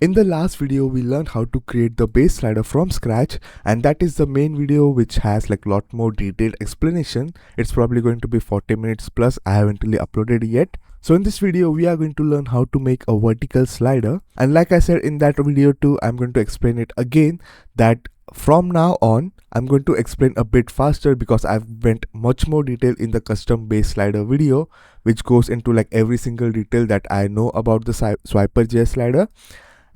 In the last video, we learned how to create the base slider from scratch, and that is the main video which has like lot more detailed explanation. It's probably going to be 40 minutes plus. I haven't really uploaded yet. So in this video, we are going to learn how to make a vertical slider. And like I said in that video too, I'm going to explain it again that from now on, I'm going to explain a bit faster because I've went much more detail in the custom base slider video, which goes into like every single detail that I know about the SwiperJS slider.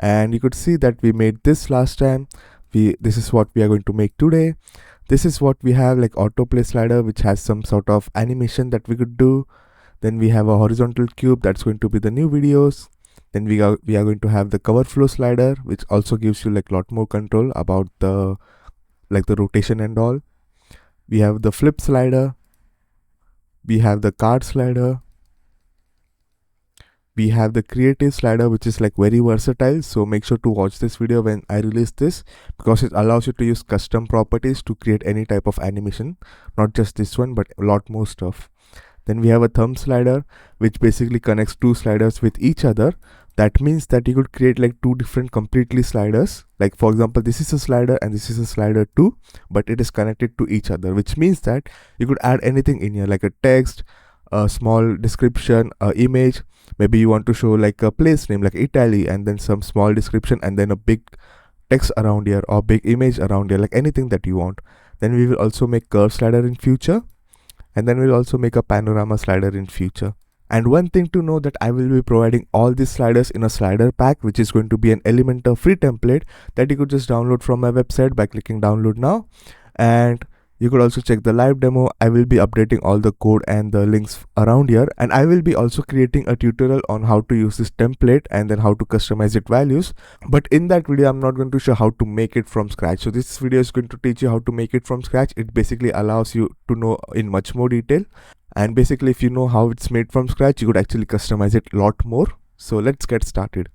And you could see that we made this last time. This is what we are going to make today. This is what we have, like autoplay slider, which has some sort of animation that we could do. Then we have a horizontal cube that's going to be the new videos. Then we are going to have the cover flow slider, which also gives you like a lot more control about the rotation and all. We have the flip slider. We have the card slider. We have the creative slider, which is like very versatile. So make sure to watch this video when I release this, because it allows you to use custom properties to create any type of animation, not just this one, but a lot more stuff. Then we have a thumb slider, which basically connects two sliders with each other. That means that you could create like two different completely sliders. Like for example, this is a slider and this is a slider too, but it is connected to each other, which means that you could add anything in here, like a text, a small description, a image. Maybe you want to show like a place name like Italy, and then some small description, and then a big text around here or big image around here, like anything that you want. Then we will also make curve slider in future, and then we'll also make a panorama slider in future. And one thing to know that I will be providing all these sliders in a slider pack, which is going to be an Elementor free template that you could just download from my website by clicking download now. And you could also check the live demo. I will be updating all the code and the links around here, and I will be also creating a tutorial on how to use this template and then how to customize its values. But in that video, I'm not going to show how to make it from scratch. So this video is going to teach you how to make it from scratch. It basically allows you to know in much more detail. And basically, if you know how it's made from scratch, you could actually customize it a lot more. So let's get started.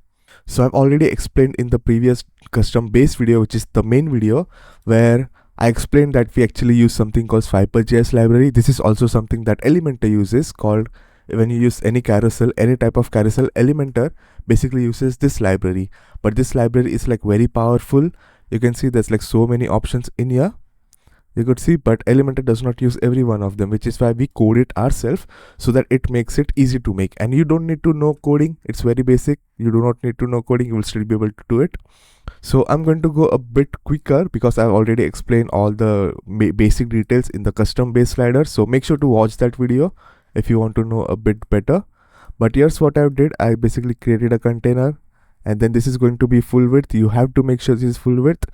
So I've already explained in the previous custom base video, which is the main video, where I explained that we actually use something called SwiperJS library. This is also something that Elementor uses, called when you use any carousel, any type of carousel, Elementor basically uses this library. But this library is like very powerful. You can see there's like so many options in here. You could see, but Elementor does not use every one of them, which is why we code it ourselves so that it makes it easy to make. And you don't need to know coding. It's very basic. You do not need to know coding. You will still be able to do it. So I'm going to go a bit quicker because I've already explained all the basic details in the custom base slider. So make sure to watch that video if you want to know a bit better. But here's what I did. I basically created a container, and then this is going to be full width. You have to make sure this is full width.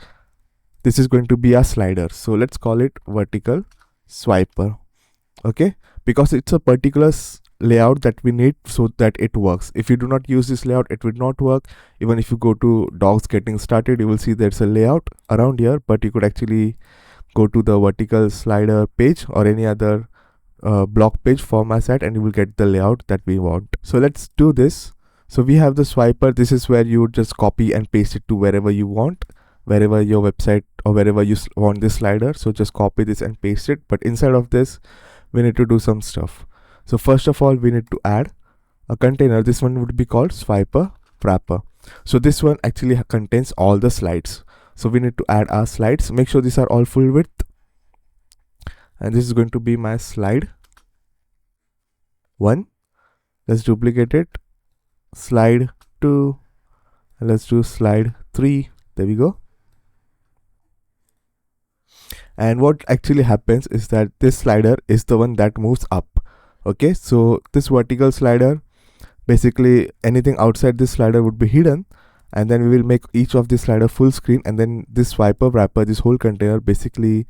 This is going to be a slider. So let's call it vertical swiper. Okay, because it's a particular layout that we need so that it works. If you do not use this layout, it will not work. Even if you go to docs getting started, you will see there's a layout around here, but you could actually go to the vertical slider page or any other block page for my site, and you will get the layout that we want. So let's do this. So we have the swiper. This is where you just copy and paste it to wherever you want, wherever your website or wherever you want this slider. So just copy this and paste it. But inside of this, we need to do some stuff. So first of all, we need to add a container. This one would be called swiper wrapper. So this one actually contains all the slides. So we need to add our slides. Make sure these are all full width. And this is going to be my slide 1. Let's duplicate it. Slide 2. And let's do slide 3. There we go. And what actually happens is that this slider is the one that moves up. Okay, so this vertical slider, basically anything outside this slider would be hidden, and then we will make each of this slider full screen, and then this swiper wrapper, this whole container basically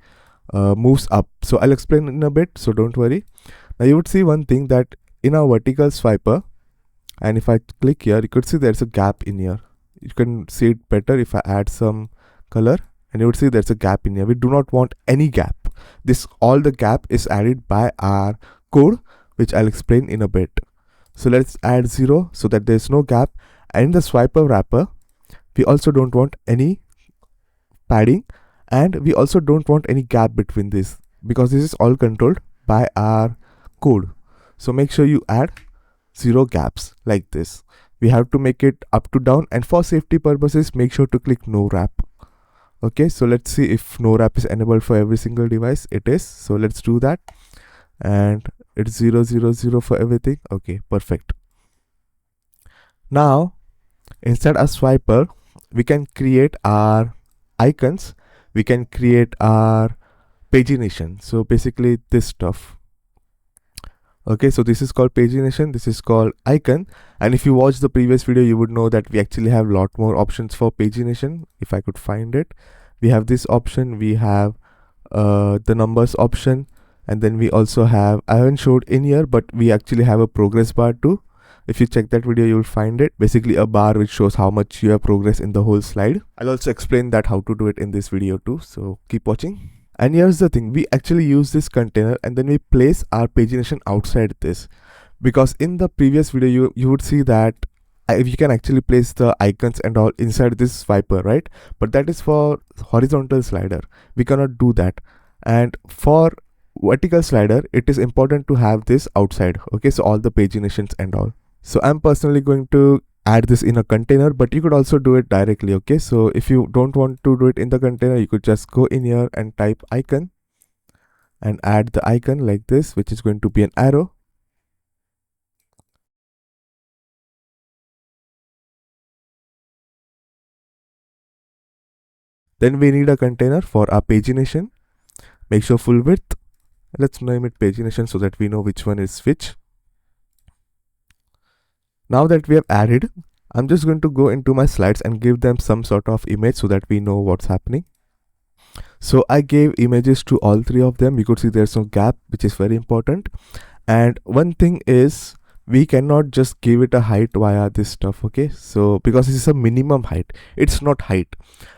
moves up. So I'll explain in a bit, so don't worry. Now you would see one thing, that in our vertical swiper, and if I click here, you could see there's a gap in here. You can see it better if I add some color, and you would see there's a gap in here. We do not want any gap. All the gap is added by our code, which I'll explain in a bit. So let's add 0 so that there's no gap. And in the swiper wrapper, we also don't want any padding, and we also don't want any gap between this, because this is all controlled by our code. So make sure you add 0 gaps like this. we have to make it up to down, and for safety purposes make sure to click no wrap. Okay, so let's see if no wrap is enabled for every single device. It is, so let's do that, and it's 000 for everything. Okay, perfect. Now inside our swiper we can create our icons, we can create our pagination, so basically this stuff. Okay, so this is called pagination, this is called icon, and if you watch the previous video you would know that we actually have a lot more options for pagination. If I could find it, we have this option, we have the numbers option, and then we also have, I haven't showed in here, but we actually have a progress bar too. If you check that video, you'll find it, basically a bar which shows how much you have progressed in the whole slide. I'll also explain that how to do it in this video too, so keep watching. And here's the thing, we actually use this container and then we place our pagination outside this, because in the previous video you would see that you can actually place the icons and all inside this swiper, right? But that is for horizontal slider, we cannot do that. And for vertical slider it is important to have this outside. Okay, so all the paginations and all. So I'm personally going to add this in a container, but you could also do it directly. Okay, so if you don't want to do it in the container, you could just go in here and type icon and add the icon like this, which is going to be an arrow. Then we need a container for our pagination. Make sure full width, let's name it pagination so that we know which one is which. Now that we have added, I'm just going to go into my slides and give them some sort of image so that we know what's happening. So I gave images to all three of them. You could see there's no gap, which is very important. And one thing is, we cannot just give it a height via this stuff. Okay, so because this is a minimum height, it's not height.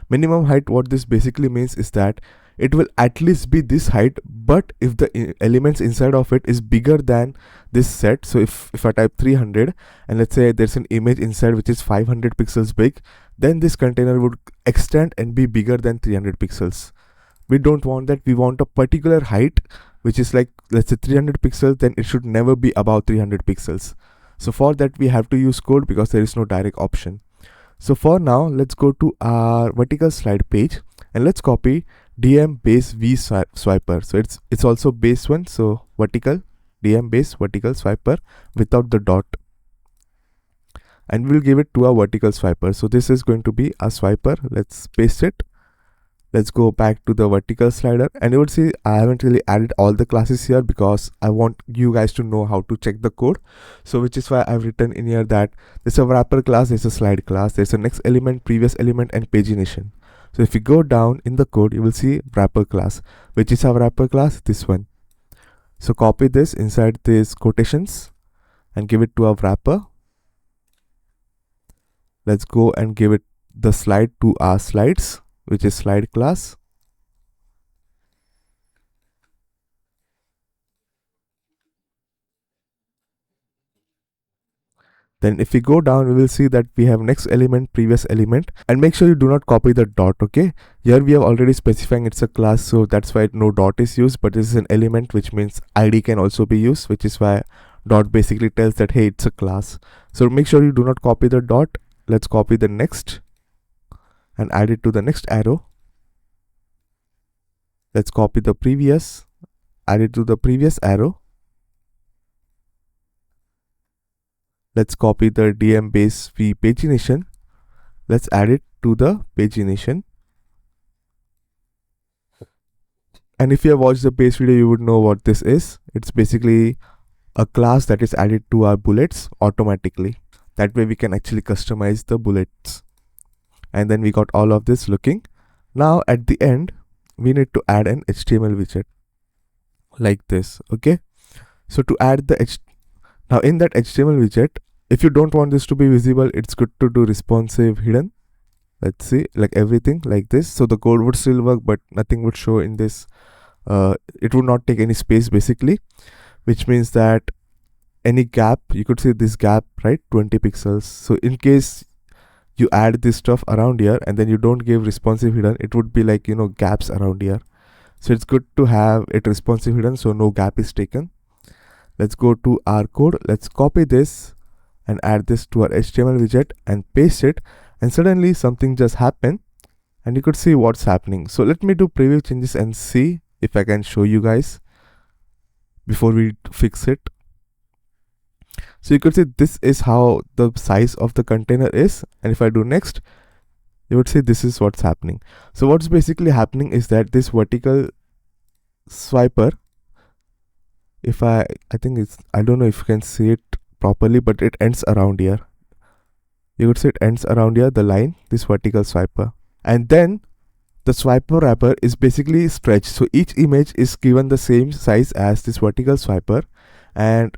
Minimum height, what this basically means is that it will at least be this height, but if the elements inside of it is bigger than this set, so if I type 300 and let's say there's an image inside which is 500 pixels big, then this container would extend and be bigger than 300 pixels. We don't want that. We want a particular height which is like, let's say 300 pixels, then it should never be above 300 pixels. So for that we have to use code because there is no direct option. So for now, let's go to our vertical slide page and let's copy DM base v swiper. So it's also base one, so vertical DM base vertical swiper without the dot, and we'll give it to our vertical swiper. So this is going to be a swiper. Let's paste it. Let's go back to the vertical slider, and you would see I haven't really added all the classes here because I want you guys to know how to check the code. So which is why I've written in here that there's a wrapper class, there's a slide class, there's a next element, previous element, and pagination. So if you go down in the code, you will see wrapper class. Which is our wrapper class? This one. So copy this inside these quotations and give it to our wrapper. Let's go and give it the slide to our slides, which is slide class. Then if we go down, we will see that we have next element, previous element, and make sure you do not copy the dot. Okay, here we have already specifying it's a class, so that's why no dot is used, but this is an element, which means ID can also be used, which is why dot basically tells that hey, it's a class. So make sure you do not copy the dot. Let's copy the next and add it to the next arrow. Let's copy the previous, add it to the previous arrow. Let's copy the DM base v pagination. Let's add it to the pagination. And if you have watched the base video, you would know what this is. It's basically a class that is added to our bullets automatically. That way we can actually customize the bullets. And then we got all of this looking. Now at the end, we need to add an HTML widget like this. Okay, so to add the now in that HTML widget, if you don't want this to be visible, it's good to do responsive hidden. Let's see, like everything like this. So the code would still work, but nothing would show in this. It would not take any space basically, which means that any gap, you could see this gap, right? 20 pixels. So in case you add this stuff around here and then you don't give responsive hidden, it would be like, you know, gaps around here. So it's good to have it responsive hidden so no gap is taken. Let's go to our code. Let's copy this and add this to our HTML widget and paste it, and suddenly something just happened and you could see what's happening. So let me do preview changes and see if I can show you guys before we fix it. So you could see this is how the size of the container is, and if I do next, you would see this is what's happening. So what's basically happening is that this vertical swiper, if I think it's, I don't know if you can see it properly, but it ends around here. You would see it ends around here, the line, this vertical swiper. And then the swiper wrapper is basically stretched. So each image is given the same size as this vertical swiper, and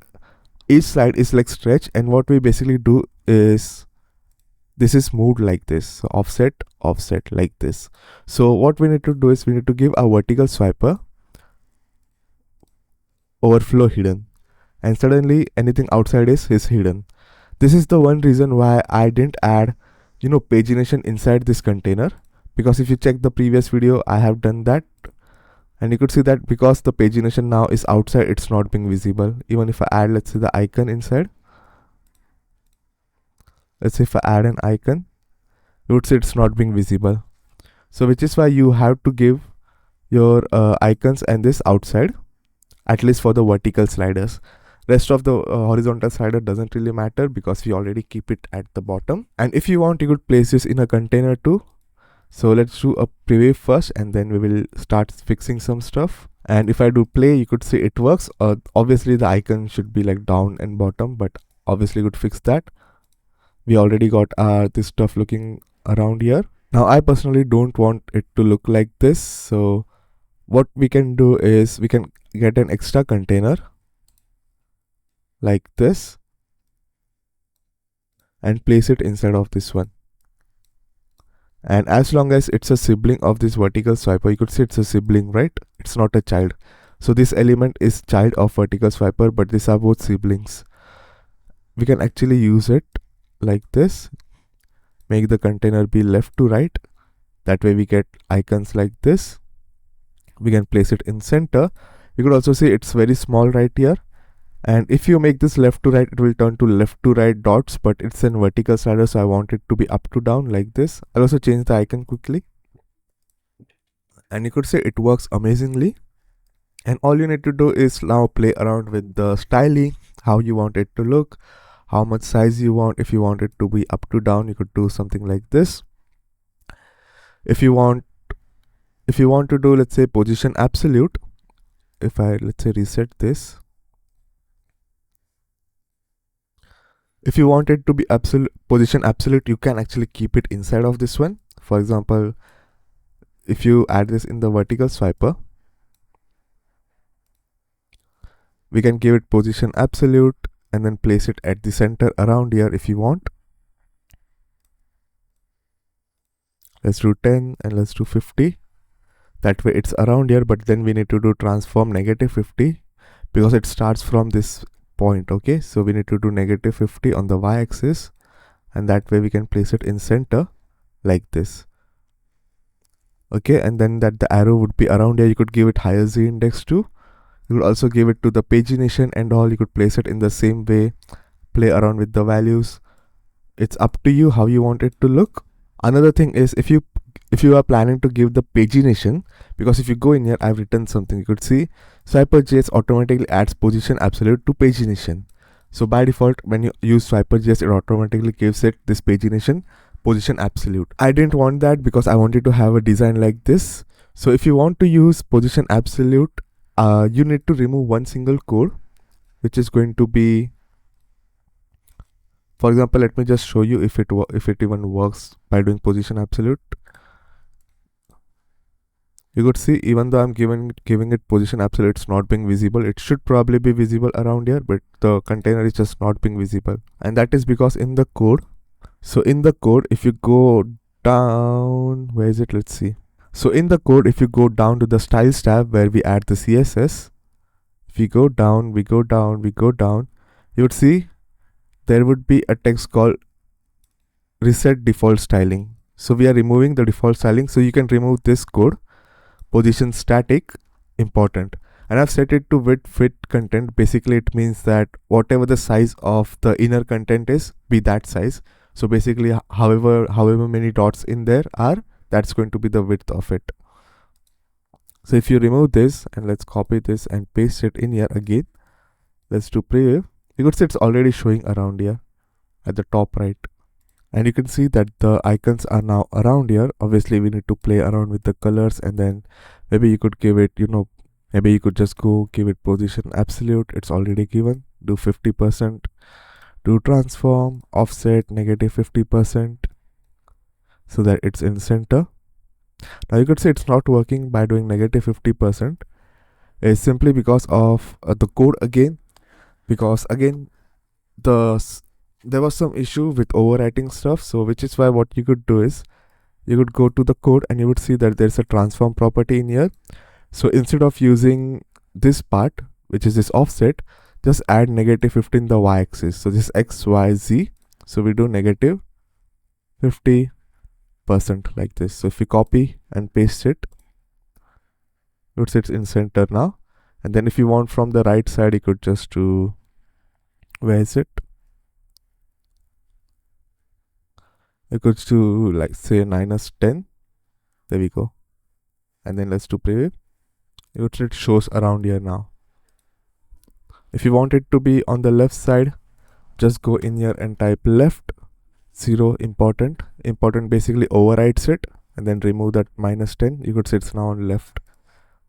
each slide is like stretched. And what we basically do is, this is moved like this. So offset, offset like this. So what we need to do is we need to give our vertical swiper overflow hidden, and suddenly anything outside is hidden. This is the one reason why I didn't add, pagination inside this container, because if you check the previous video, I have done that, and you could see that because the pagination now is outside, it's not being visible. Even if I add, let's say, the icon inside, let's say if I add an icon, you would see it's not being visible. So which is why you have to give your icons and this outside, at least for the vertical sliders. Rest of the horizontal slider doesn't really matter because we already keep it at the bottom. And if you want, you could place this in a container too. So let's do a preview first, and then we will start fixing some stuff. And if I do play, you could see it works. Obviously the icon should be like down and bottom, but obviously you could fix that. We already got this stuff looking around here. Now I personally don't want it to look like this. So what we can do is we can get an extra container like this and place it inside of this one. And as long as it's a sibling of this vertical swiper, you could see it's a sibling, right? It's not a child. So this element is child of vertical swiper, but these are both siblings. We can actually use it like this, make the container be left to right. That way we get icons like this. We can place it in center. You could also see it's very small right here. And if you make this left to right, it will turn to left to right dots, but it's in vertical slider, so I want it to be up to down like this. I'll also change the icon quickly. And you could say it works amazingly. And all you need to do is now play around with the styling, how you want it to look, how much size you want. If you want it to be up to down, you could do something like this. If you want to do, let's say, position absolute, if I, let's say, reset this, if you want it to be position absolute, you can actually keep it inside of this one. For example, if you add this in the vertical swiper, we can give it position absolute and then place it at the center around here if you want. Let's do 10 and let's do 50. That way it's around here, but then we need to do transform -50 because it starts from this point. Okay, so we need to do -50 on the y-axis, and that way we can place it in center like this. Okay, and then that the arrow would be around here. You could give it higher z index too. You could also give it to the pagination and all. You could place it in the same way, play around with the values. It's up to you how you want it to look. Another thing is, if you are planning to give the pagination, because if you go in here, I've written something. You could see SwiperJS automatically adds position absolute to pagination. So by default, when you use SwiperJS, it automatically gives it this pagination position absolute. I didn't want that because I wanted to have a design like this. So if you want to use position absolute, you need to remove one single code, which is going to be, for example, let me just show you if it even works by doing position absolute. You could see, even though I'm giving it position absolute, it's not being visible. It should probably be visible around here, but the container is just not being visible. And that is because in the code, so in the code, if you go down, where is it? Let's see. So in the code, if you go down to the styles tab where we add the CSS, if we go down, you would see there would be a text called reset default styling. So we are removing the default styling. So you can remove this code, position static, important. and I've set it to width fit content. Basically it means that whatever the size of the inner content is, be that size. So basically however many dots in there are, that's going to be the width of it. So if you remove this, and let's copy this and paste it in here again, let's do preview, you could see it's already showing around here at the top right. And you can see that the icons are now around here. Obviously we need to play around with the colors, and then maybe you could give it, maybe you could just go give it position absolute, it's already given. Do 50%, do transform, offset -50%, so that it's in the center. Now you could say it's not working by doing -50%. It's simply because of the code again, because again there was some issue with overwriting stuff. So which is why what you could do is you could go to the code and you would see that there's a transform property in here. So instead of using this part, which is this offset, just add -50 in the y-axis. So this x, y, z. So we do -50% like this. So if we copy and paste it, you would see it's in center now. And then if you want from the right side, you could just do, where is it? You could do like say -10. There we go. And then let's do preview. You would see it shows around here now. If you want it to be on the left side, just go in here and type left 0 important. Important basically overrides it, and then remove that -10. You could see it's now on left.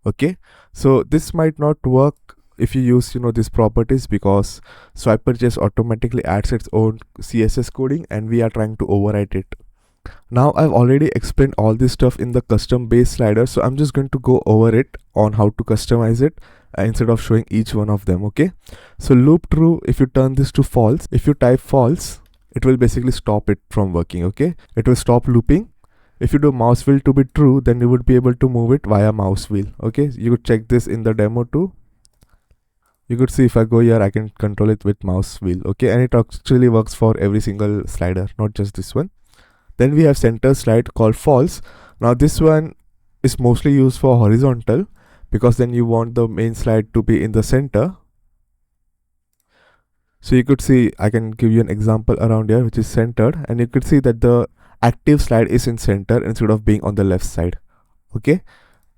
Okay, so this might not work if you use these properties, because SwiperJS automatically adds its own CSS coding and we are trying to overwrite it. Now I've already explained all this stuff in the custom base slider, so I'm just going to go over it on how to customize it instead of showing each one of them. Okay, so loop true, if you turn this to false, if you type false, it will basically stop it from working. Okay, it will stop looping. If you do mouse wheel to be true, then you would be able to move it via mouse wheel. Okay, you could check this in the demo too. You could see if I go here, I can control it with mouse wheel. Okay, and it actually works for every single slider, not just this one. Then we have center slide called false. Now this one is mostly used for horizontal, because then you want the main slide to be in the center. So you could see, I can give you an example around here which is centered, and you could see that the active slide is in center instead of being on the left side. Okay,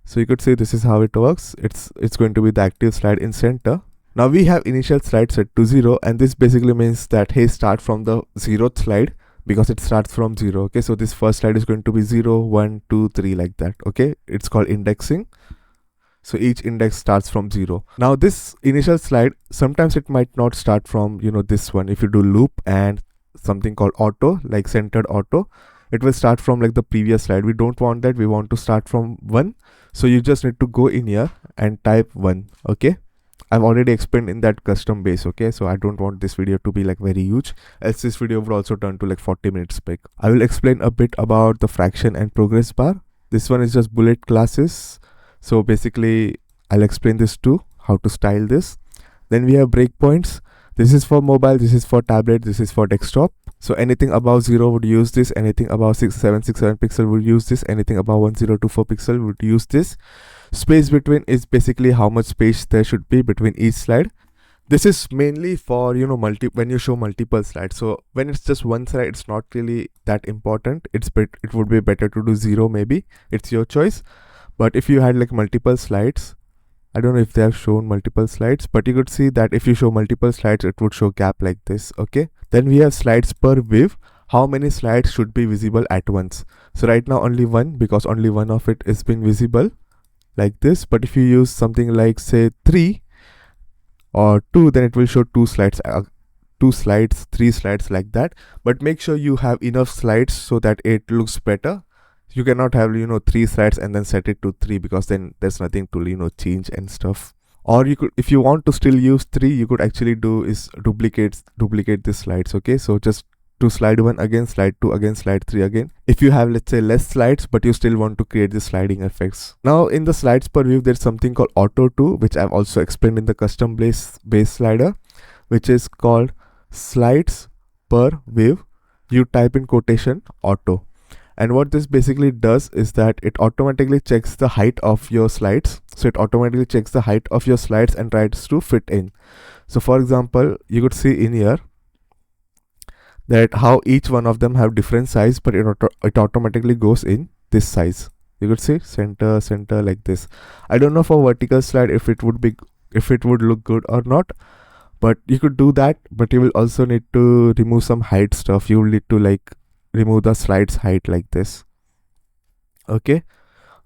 so you could see this is how it works. It's going to be the active slide in center. Now we have initial slide set to 0, and this basically means that hey, start from the 0th slide, because it starts from 0. Okay, so this first slide is going to be 0, 1, 2, 3 like that. Okay, it's called indexing. So each index starts from 0. Now this initial slide, sometimes it might not start from this one. If you do loop and something called auto, like centered auto, it will start from like the previous slide. We don't want that. We want to start from 1. So you just need to go in here and type 1. Okay, I've already explained in that custom base. Okay, so I don't want this video to be like very huge, else this video would also turn to like 40 minutes big. I will explain a bit about the fraction and progress bar. This one is just bullet classes. So basically I'll explain this too, how to style this. Then we have breakpoints. This is for mobile, this is for tablet, this is for desktop. So anything above 0 would use this, anything above 767 pixel would use this, anything above 1024 pixel would use this. Space between is basically how much space there should be between each slide. This is mainly for when you show multiple slides. So when it's just one slide, it's not really that important. It would be better to do 0 maybe. It's your choice. But if you had like multiple slides, I don't know if they have shown multiple slides, but you could see that if you show multiple slides, it would show gap like this. Okay, then we have slides per view. How many slides should be visible at once? So right now only one, because only one of it is being visible like this. But if you use something like say 3 or 2, then it will show 2 slides, 3 slides like that. But make sure you have enough slides so that it looks better. You cannot have 3 slides and then set it to 3, because then there's nothing to change and stuff. Or you could, if you want to still use 3, you could actually do is duplicate the slides. Okay, so just do slide 1 again, slide 2 again, slide 3 again. If you have, let's say, less slides but you still want to create the sliding effects. Now in the slides per view, there's something called auto 2, which I've also explained in the custom base slider, which is called slides per view. You type in quotation auto. And what this basically does is that it automatically checks the height of your slides. So it automatically checks the height of your slides and tries to fit in. So for example, you could see in here that how each one of them have different size, but it automatically goes in this size. You could see center like this. I don't know for vertical slide if it would look good or not, but you could do that. But you will also need to remove some height stuff. You will need to like remove the slides height like this. Okay,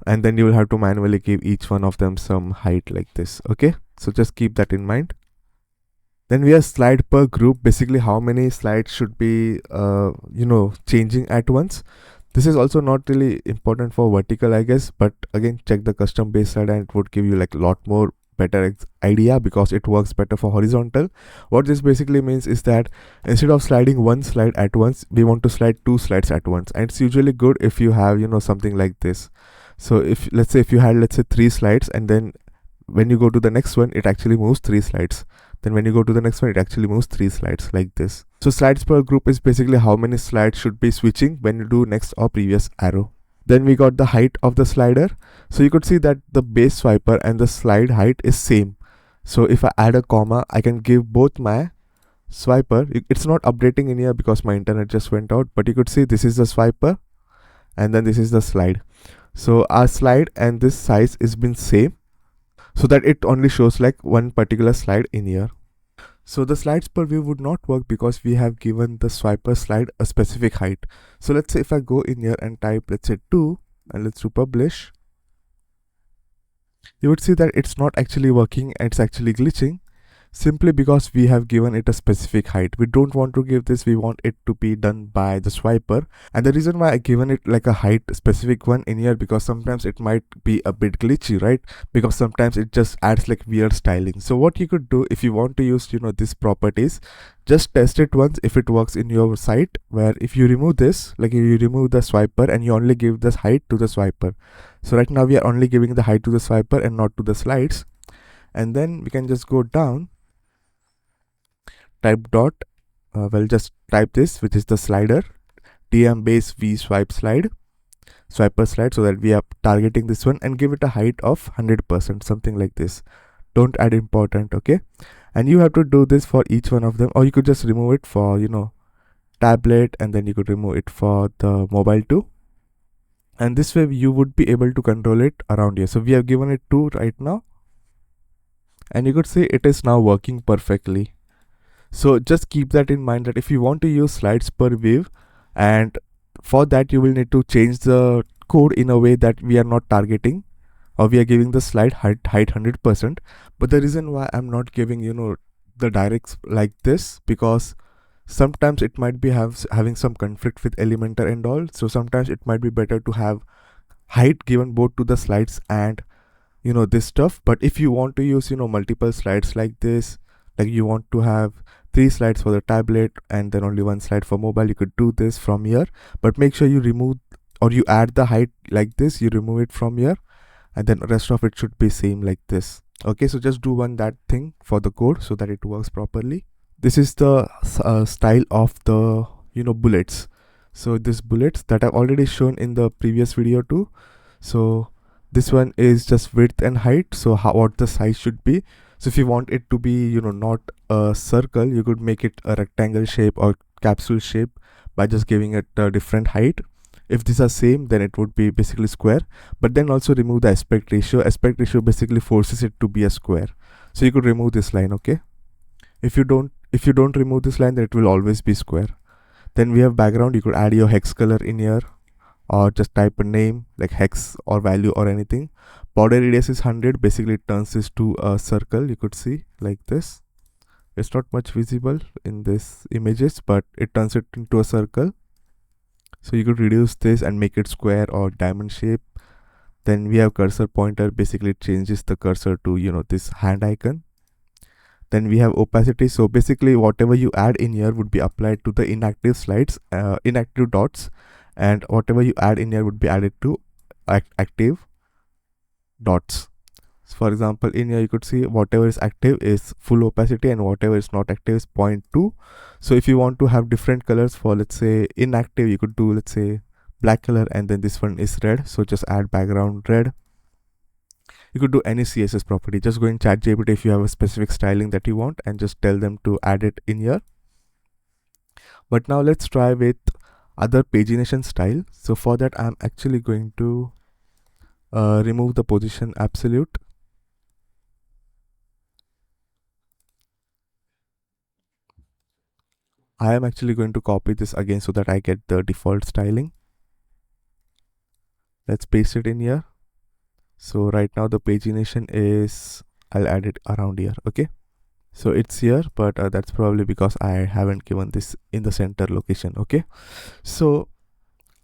and then you will have to manually give each one of them some height like this. Okay, so just keep that in mind. Then we have slide per group, basically how many slides should be changing at once. This is also not really important for vertical, I guess, but again, check the custom base slide and it would give you like a lot more better idea because it works better for horizontal. What this basically means is that instead of sliding one slide at once, we want to slide two slides at once, and it's usually good if you have something like this. So if let's say you had 3 slides, and then when you go to the next one, it actually moves 3 slides. Then when you go to the next one, it actually moves 3 slides like this. So slides per group is basically how many slides should be switching when you do next or previous arrow. Then we got the height of the slider. So you could see that the base swiper and the slide height is same. So if I add a comma, I can give both my swiper. It's not updating in here because my internet just went out, but you could see this is the swiper and then this is the slide. So our slide and this size is been same, so that it only shows like one particular slide in here. So the slides per view would not work because we have given the swiper slide a specific height. So let's say if I go in here and type, let's say 2, and let's do publish, you would see that it's not actually working and it's actually glitching, simply because we have given it a specific height. We don't want to give this, we want it to be done by the swiper. And the reason why I given it like a height specific one in here, because sometimes it might be a bit glitchy, right? Because sometimes it just adds like weird styling. So what you could do if you want to use these properties, just test it once if it works in your site, where if you remove this, like if you remove the swiper and you only give this height to the swiper. So right now we are only giving the height to the swiper and not to the slides. And then we can just go down, type dot, just type this, which is the slider, DM base v swipe slide, swiper slide, so that we are targeting this one, and give it a height of 100%, something like this. Don't add important, okay? And you have to do this for each one of them, or you could just remove it for tablet, and then you could remove it for the mobile too. And this way you would be able to control it around here. So we have given it 2 right now, and you could see it is now working perfectly. So just keep that in mind, that if you want to use slides per view, and for that you will need to change the code in a way that we are not targeting, or we are giving the slide height 100%. But the reason why I'm not giving the directs like this, because sometimes it might be having some conflict with Elementor and all. So sometimes it might be better to have height given both to the slides and this stuff. But if you want to use multiple slides like this, like you want to have 3 slides for the tablet and then only 1 slide for mobile, you could do this from here. But make sure you remove, or you add the height like this, you remove it from here, and then the rest of it should be same like this. Okay, so just do that thing for the code so that it works properly. This is the style of the bullets. So this bullets that I've already shown in the previous video too. So this one is just width and height, so what the size should be. So if you want it to be not a circle, you could make it a rectangle shape or capsule shape by just giving it a different height. If these are same, then it would be basically square. But then also remove the aspect ratio. Aspect ratio basically forces it to be a square. So you could remove this line, okay? If you don't remove this line, then it will always be square. Then we have background. You could add your hex color in here, or just type a name like hex or value or anything. Border radius is 100. Basically it turns this to a circle. You could see like this. It's not much visible in this images, but it turns it into a circle. So you could reduce this and make it square or diamond shape. Then we have cursor pointer. Basically it changes the cursor to this hand icon. Then we have opacity. So basically whatever you add in here would be applied to the inactive slides, inactive dots, and whatever you add in here would be added to active dots. So for example, in here you could see whatever is active is full opacity and whatever is not active is 0.2. So if you want to have different colors for, let's say, inactive, you could do, let's say, black color, and then this one is red, so just add background red. You could do any CSS property. Just go in ChatGPT if you have a specific styling that you want and just tell them to add it in here. But now let's try with other pagination style. So for that, I'm actually going to remove the position absolute. I am actually going to copy this again so that I get the default styling. Let's paste it in here. So right now the pagination is, I'll add it around here. Okay, so it's here, but that's probably because I haven't given this in the center location. Okay, so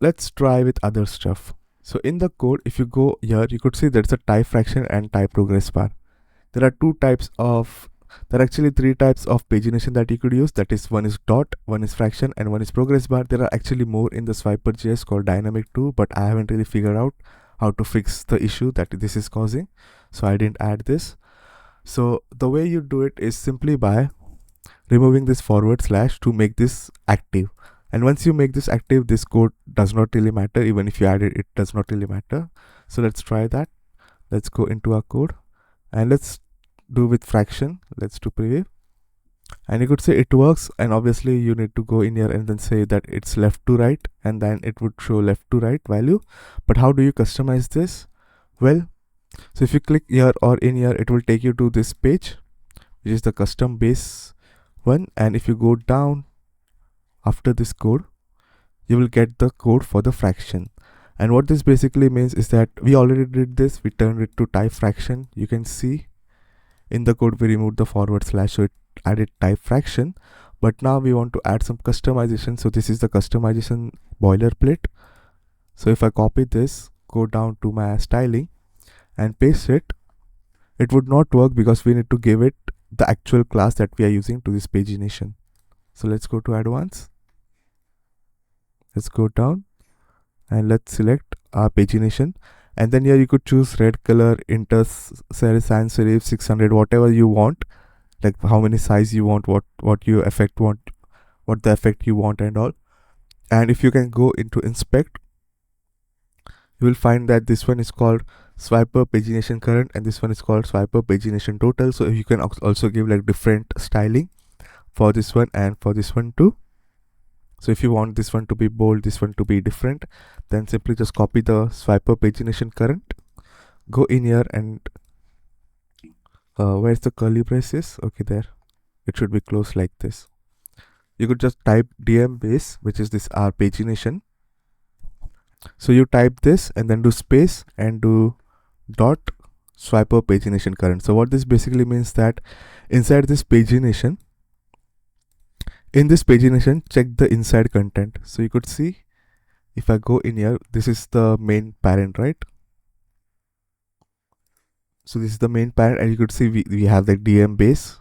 let's try with other stuff. So in the code, if you go here, you could see there's a type fraction and type progress bar. There are there are actually three types of pagination that you could use. That is, one is dot, one is fraction, and one is progress bar. There are actually more in the SwiperJS called dynamic too, but I haven't really figured out how to fix the issue that this is causing, so I didn't add this. So the way you do it is simply by removing this / to make this active. And once you make this active, this code does not really matter. Even if you add it, it does not really matter. So let's try that. Let's go into our code and let's do with fraction. Let's do preview, and you could say it works. And obviously you need to go in here and then say that it's left to right, and then it would show left to right value. But how do you customize this? Well, so if you click here or in here, it will take you to this page, which is the custom base one. And if you go down after this code, you will get the code for the fraction. And what this basically means is that we already did this. We turned it to type fraction. You can see in the code we removed the / so it added type fraction. But now we want to add some customization. So this is the customization boilerplate. So if I copy this, go down to my styling and paste it, it would not work because we need to give it the actual class that we are using to this pagination. So let's go to advanced. Let's go down and let's select our pagination. And then here you could choose red color, inter sans serif, 600, whatever you want, like how many size you want, what you effect want, what the effect you want and all. And if you can go into inspect, you will find that this one is called swiper pagination current and this one is called swiper pagination total. So you can also give like different styling for this one and for this one too. So if you want this one to be bold, this one to be different, then simply just copy the swiper pagination current, go in here and where's the curly braces? Okay, there. It should be close like this. You could just type DM base, which is this R pagination. So you type this and then do space and do dot swiper pagination current. So what this basically means that inside this pagination, in this pagination, check the inside content. So you could see if I go in here, this is the main parent, right? So this is the main parent, and you could see we have the DM base,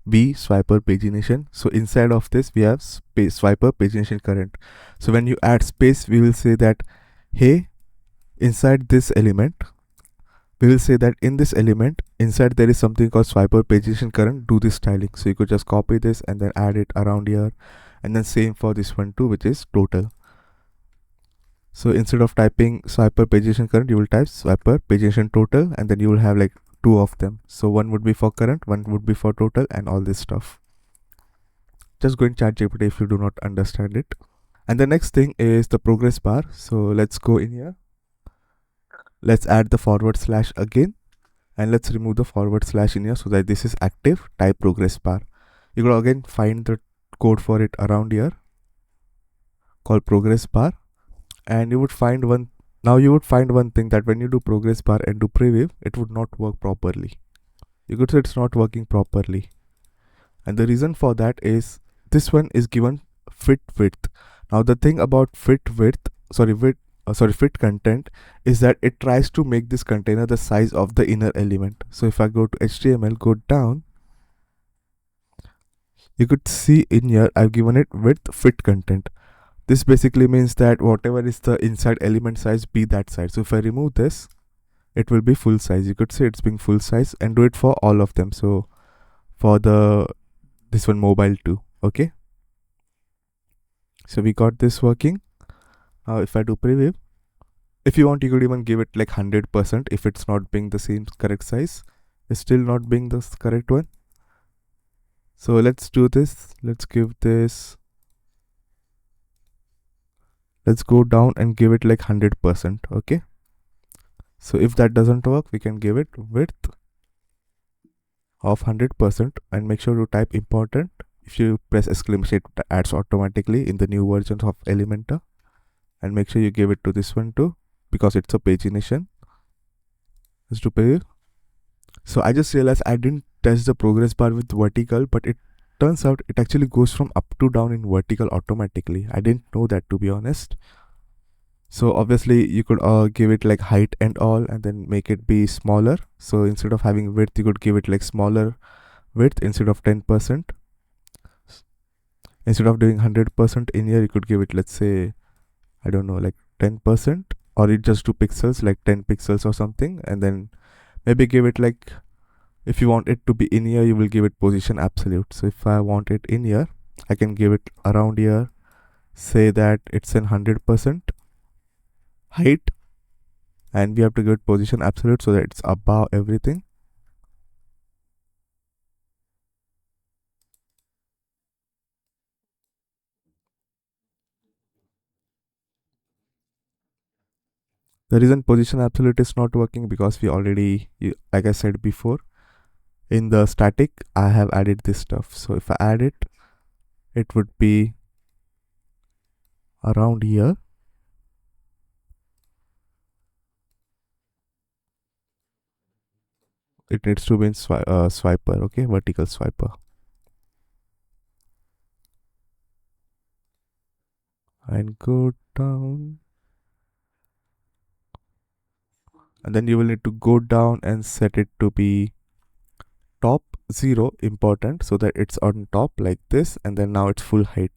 B swiper pagination. So inside of this we have space swiper pagination current. So when you add space, we will say that, hey, inside this element, we will say that in this element, inside there is something called swiper pagination current, do this styling. So you could just copy this and then add it around here. And then same for this one too, which is total. So instead of typing swiper pagination current, you will type swiper pagination total, and then you will have like two of them. So one would be for current, one would be for total, and all this stuff. Just go in ChatGPT if you do not understand it. And the next thing is the progress bar. So let's go in here. Let's add the / again, and let's remove the / in here so that this is active. Type progress bar. You will again find the code for it around here called progress bar, and you would find one thing, that when you do progress bar and do preview, it would not work properly. You could say it's not working properly, and the reason for that is this one is given fit width. Now the thing about fit content is that it tries to make this container the size of the inner element. So if I go to HTML, go down, you could see in here I've given it width fit content. This basically means that whatever is the inside element size, be that size. So if I remove this, it will be full size. You could say it's being full size, and do it for all of them. So for this one mobile too. Okay, so we got this working. If I do preview, if you want, you could even give it like 100% if it's not being the same correct size. It's still not being the correct one. So let's do this. Let's give this, let's go down and give it like 100%. Okay. So if that doesn't work, we can give it width of 100% and make sure to type important. If you press exclamation, it adds automatically in the new versions of Elementor. And make sure you give it to this one too, because it's a pagination. Let's do preview. So I just realized I didn't test the progress bar with vertical, but it turns out it actually goes from up to down in vertical automatically. I didn't know that, to be honest. So obviously you could give it like height and all, and then make it be smaller. So instead of having width, you could give it like smaller width instead of 10%. Instead of doing 100% in here, you could give it, let's say, I don't know, like 10%, or it just 2 pixels, like 10 pixels or something. And then maybe give it like, if you want it to be in here, you will give it position absolute. So if I want it in here, I can give it around here, say that it's in 100% height, and we have to give it position absolute so that it's above everything. The reason position absolute is not working because we already, like I said before, in the static I have added this stuff. So if I add it, it would be around here. It needs to be in swiper, okay, vertical swiper. And go down. And then you will need to go down and set it to be top 0 important, so that it's on top like this, and then now it's full height.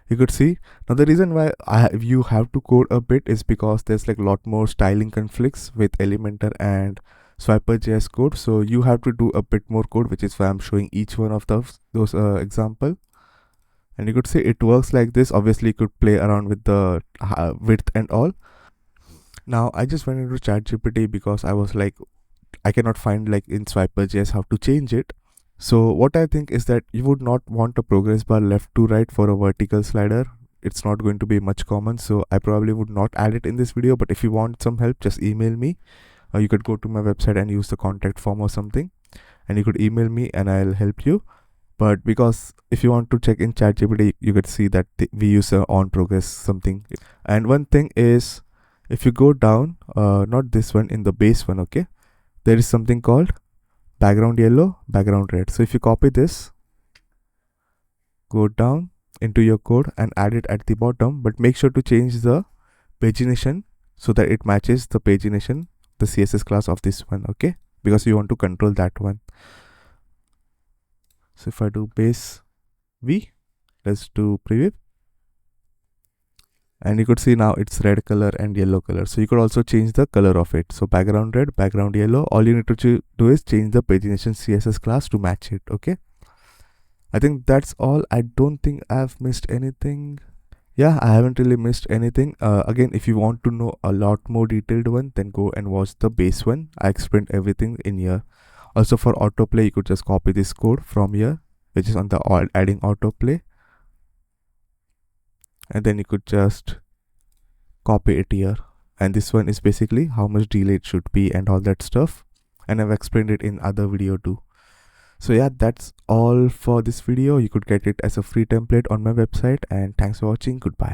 You could see now the reason why you have to code a bit is because there's like a lot more styling conflicts with Elementor and SwiperJS code, so you have to do a bit more code, which is why I'm showing each one of those example. And you could see it works like this. Obviously you could play around with the width and all. Now I just went into ChatGPT because I was like, I cannot find like in SwiperJS how to change it. So what I think is that you would not want a progress bar left to right for a vertical slider. It's not going to be much common, so I probably would not add it in this video. But if you want some help, just email me, or you could go to my website and use the contact form or something, and you could email me and I'll help you. But because if you want to check in ChatGPT, you could see that we use on progress something. And one thing is, if you go down, not this one, in the base one, okay, there is something called background yellow, background red. So if you copy this, go down into your code and add it at the bottom, but make sure to change the pagination so that it matches the pagination, the CSS class of this one, okay, because you want to control that one. So if I do base V, let's do preview, and you could see now it's red color and yellow color. So you could also change the color of it. So background red, background yellow. All you need to do is change the pagination CSS class to match it. Okay, I think that's all. I don't think I've missed anything. Yeah, I haven't really missed anything. Again, if you want to know a lot more detailed one, then go and watch the base one. I explained everything in here. Also for autoplay, you could just copy this code from here, which is on the adding autoplay, and then you could just copy it here. And this one is basically how much delay it should be and all that stuff, and I've explained it in other video too. So yeah, that's all for this video. You could get it as a free template on my website, and thanks for watching. Goodbye.